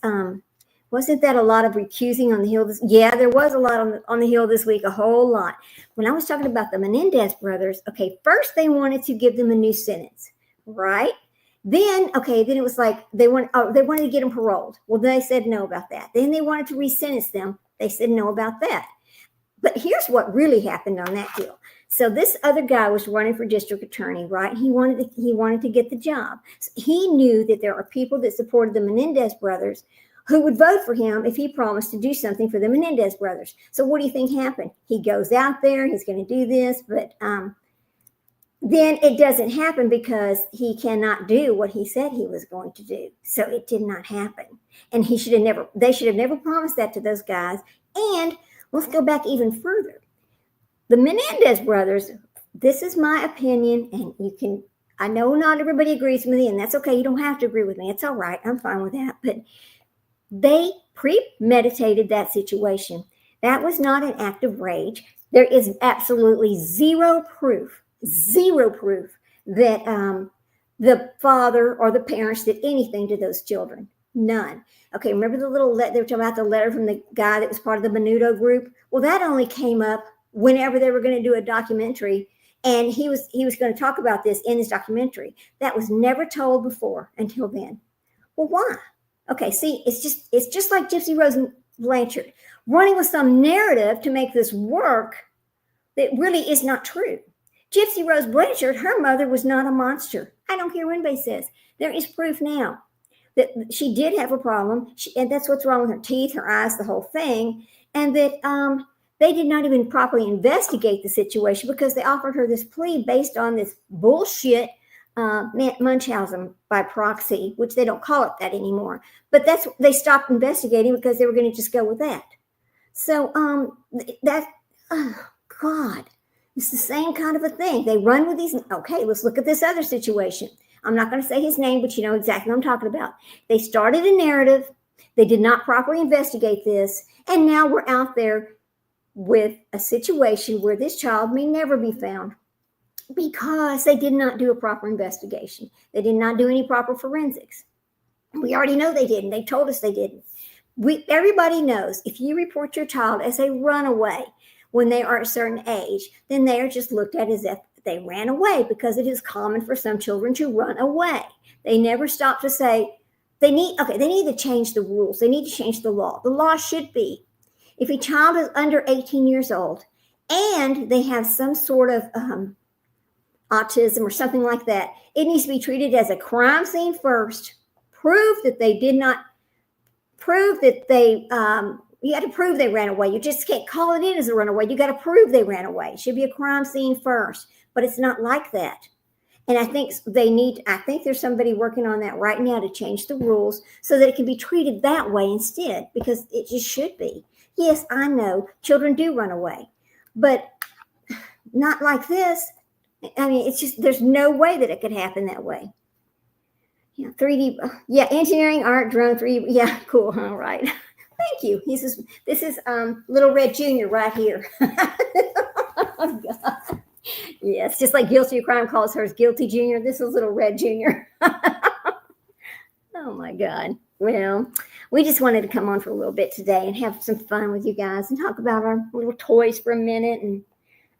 wasn't that a lot of recusing on the Hill? Yeah, there was a lot on the Hill this week, a whole lot. When I was talking about the Menendez brothers, okay, first they wanted to give them a new sentence, right? Then it was like they wanted to get them paroled. Well, they said no about that. Then they wanted to resentence them. They said no about that. But here's what really happened on that deal. So this other guy was running for district attorney, right? He wanted to get the job. So he knew that there are people that supported the Menendez brothers who would vote for him if he promised to do something for the Menendez brothers. So what do you think happened? He goes out there, he's going to do this, but then it doesn't happen because he cannot do what he said he was going to do. So it did not happen. And they should have never promised that to those guys. And let's go back even further. The Menendez brothers, this is my opinion, and I know not everybody agrees with me, and that's okay. You don't have to agree with me. It's all right. I'm fine with that. But they premeditated that situation. That was not an act of rage. There is absolutely zero proof that the father or the parents did anything to those children. None. Okay, remember the little they were talking about the letter from the guy that was part of the Menudo group? Well, that only came up whenever they were going to do a documentary, and he was going to talk about this in his documentary. That was never told before until then. Well, why? Okay, see, it's just like Gypsy Rose Blanchard running with some narrative to make this work that really is not true. Gypsy Rose Blanchard, her mother was not a monster. I don't care what anybody says. There is proof now that she did have a problem, and that's what's wrong with her teeth, her eyes, the whole thing, and that they did not even properly investigate the situation because they offered her this plea based on this bullshit Munchausen by proxy, which they don't call it that anymore. But they stopped investigating because they were going to just go with that. So oh God, it's the same kind of a thing. They run with these. Okay, let's look at this other situation. I'm not going to say his name, but you know exactly what I'm talking about. They started a narrative. They did not properly investigate this. And now we're out there with a situation where this child may never be found because they did not do a proper investigation. They did not do any proper forensics. We already know they didn't. They told us they didn't. Everybody knows if you report your child as a runaway when they are a certain age, then they are just looked at as if they ran away because it is common for some children to run away. They never stop to say they need to change the rules. They need to change the law. The law should be if a child is under 18 years old and they have some sort of autism or something like that, it needs to be treated as a crime scene first. Prove that they did not prove that they you got to prove they ran away. You just can't call it in as a runaway. You got to prove they ran away. It should be a crime scene first, but it's not like that. And I think there's somebody working on that right now to change the rules so that it can be treated that way instead, because it just should be. Yes, I know children do run away, but not like this. I mean, it's just, there's no way that it could happen that way. Yeah, 3D, yeah, engineering, art, drone, 3D, yeah, cool, all right. Thank you. This is Little Red Jr. right here. Oh, God. Yeah, it's just like Guilty of Crime calls hers Guilty Jr. This is Little Red Jr. Oh, my God. Well, we just wanted to come on for a little bit today and have some fun with you guys and talk about our little toys for a minute. And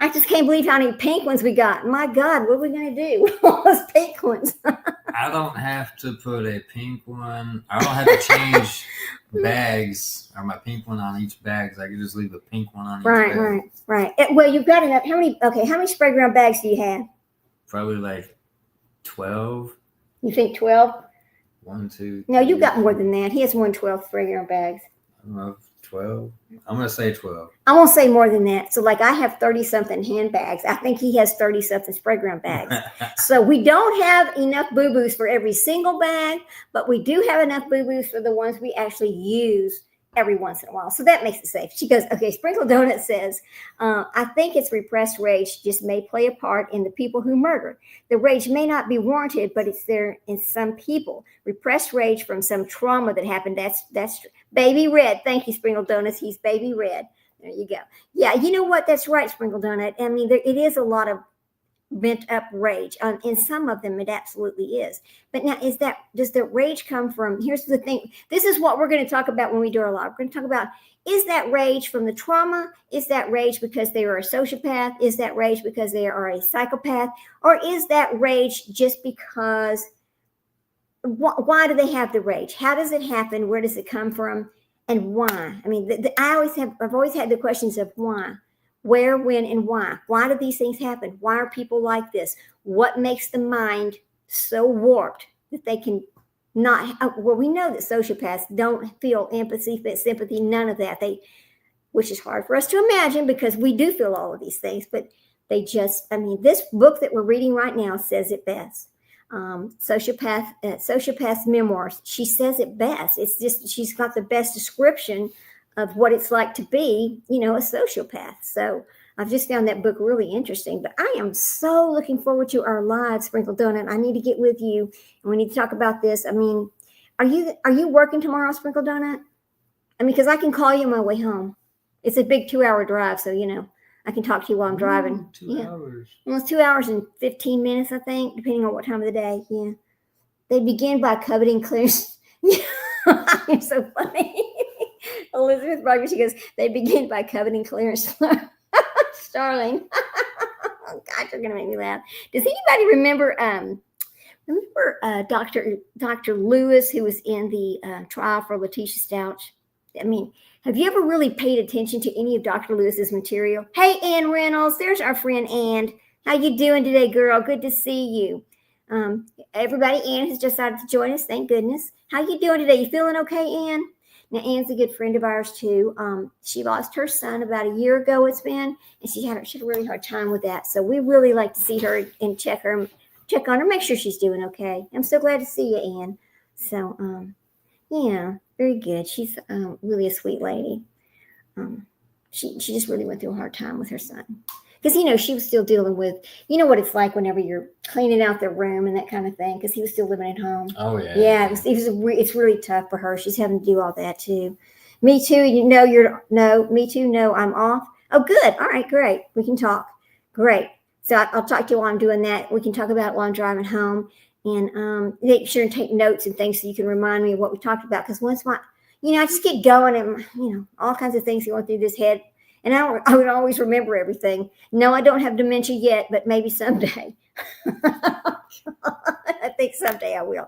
I just can't believe how many pink ones we got. My God, what are we going to do with all those pink ones? I don't have to put a pink one. I don't have to change bags or my pink one on each bag. I can just leave a pink one on each bag. Right. Well, you've got enough. How many spray ground bags do you have? Probably like 12. You think 12? 1, 2. No, you got more than that. He has 112 spray ground bags. I don't know, 12. I'm going to say 12. I won't say more than that. So like I have 30-something handbags. I think he has 30-something spray ground bags. So we don't have enough boo-boos for every single bag, but we do have enough boo-boos for the ones we actually use every once in a while. So that makes it safe. She goes, okay, Sprinkle Donut says, I think it's repressed rage just may play a part in the people who murder. The rage may not be warranted, but it's there in some people. Repressed rage from some trauma that happened. That's Baby Red. Thank you, Sprinkle Donuts. He's Baby Red. There you go. Yeah, you know what? That's right, Sprinkle Donut. I mean, it is a lot of bent up rage. In some of them, it absolutely is. But now, does the rage come from, here's the thing. This is what we're going to talk about when we do our live. We're going to talk about, is that rage from the trauma? Is that rage because they are a sociopath? Is that rage because they are a psychopath? Or is that rage just because, why do they have the rage? How does it happen? Where does it come from? And why? I mean, I've always had the questions of why. Where, when, and why? Why do these things happen? Why are people like this? What makes the mind so warped that they can not? Well, we know that sociopaths don't feel empathy, sympathy, none of that. Which is hard for us to imagine because we do feel all of these things. But they just, I mean, this book that we're reading right now says it best. Sociopath's memoirs. She says it best. It's just she's got the best description of what it's like to be, a sociopath. So I've just found that book really interesting. But I am so looking forward to our live, Sprinkle Donut. I need to get with you, and we need to talk about this. I mean, are you working tomorrow, Sprinkle Donut? I mean, because I can call you on my way home. It's a big 2-hour drive, so I can talk to you while I'm driving. 2 hours. Well, it's 2 hours and 15 minutes, I think, depending on what time of the day. Yeah, they begin by coveting clearance. You're so funny. Elizabeth Barber, she goes, they begin by coveting Clarence Starling. Oh, God, you're going to make me laugh. Does anybody remember Dr. Lewis, who was in the trial for Letitia Stouch? I mean, have you ever really paid attention to any of Dr. Lewis's material? Hey, Ann Reynolds, there's our friend Ann. How you doing today, girl? Good to see you. Everybody, Ann has decided to join us. Thank goodness. How you doing today? You feeling okay, Ann? Now, Ann's a good friend of ours, too. She lost her son about a year ago, it's been, and she had a really hard time with that. So we really like to see her and check on her, make sure she's doing okay. I'm so glad to see you, Ann. So, yeah, very good. She's really a sweet lady. She just really went through a hard time with her son. Because, she was still dealing with, what it's like whenever you're cleaning out their room and that kind of thing, because he was still living at home. Oh, yeah. Yeah, it's really tough for her. She's having to do all that, too. Me too. Me too. No, I'm off. Oh, good. All right, great. We can talk. Great. So I'll talk to you while I'm doing that. We can talk about it while I'm driving home. And make sure and take notes and things so you can remind me of what we talked about. Because once I just get going and, all kinds of things going through this head. And I would always remember everything. No, I don't have dementia yet, but maybe someday. I think someday I will.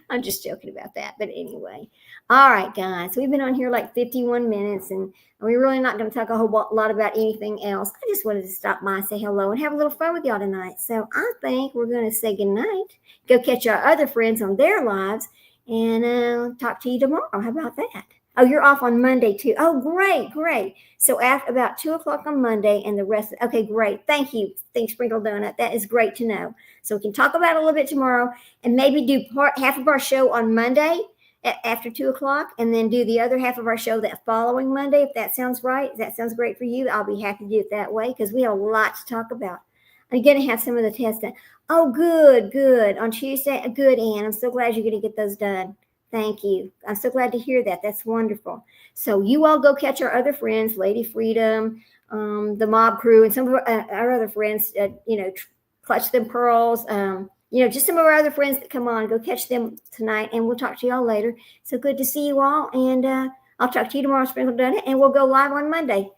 I'm just joking about that. But anyway. All right, guys. We've been on here like 51 minutes, and we're really not going to talk a whole lot about anything else. I just wanted to stop by and say hello and have a little fun with y'all tonight. So I think we're going to say goodnight. Go catch our other friends on their lives, and talk to you tomorrow. How about that? Oh, you're off on Monday too. Oh, great. So after about 2:00 on Monday and the rest. Okay, great. Thank you. Thanks, Sprinkle Donut. That is great to know. So we can talk about it a little bit tomorrow and maybe do half of our show on Monday after 2:00 and then do the other half of our show that following Monday. If that sounds right, if that sounds great for you, I'll be happy to do it that way because we have a lot to talk about. I'm going to have some of the tests done. Oh, good. On Tuesday. Good, Ann. I'm so glad you're going to get those done. Thank you. I'm so glad to hear that. That's wonderful. So you all go catch our other friends, Lady Freedom, the Mob Crew, and some of our other friends, Clutch Them Pearls, just some of our other friends that come on. Go catch them tonight, and we'll talk to y'all later. So good to see you all, and I'll talk to you tomorrow, Sprinkle Donut, and we'll go live on Monday.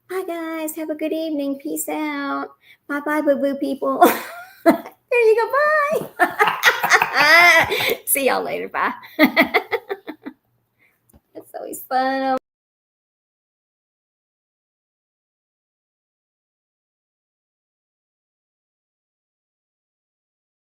Bye, guys. Have a good evening. Peace out. Bye-bye, boo-boo people. There you go. Bye. See y'all later. Bye. That's always fun.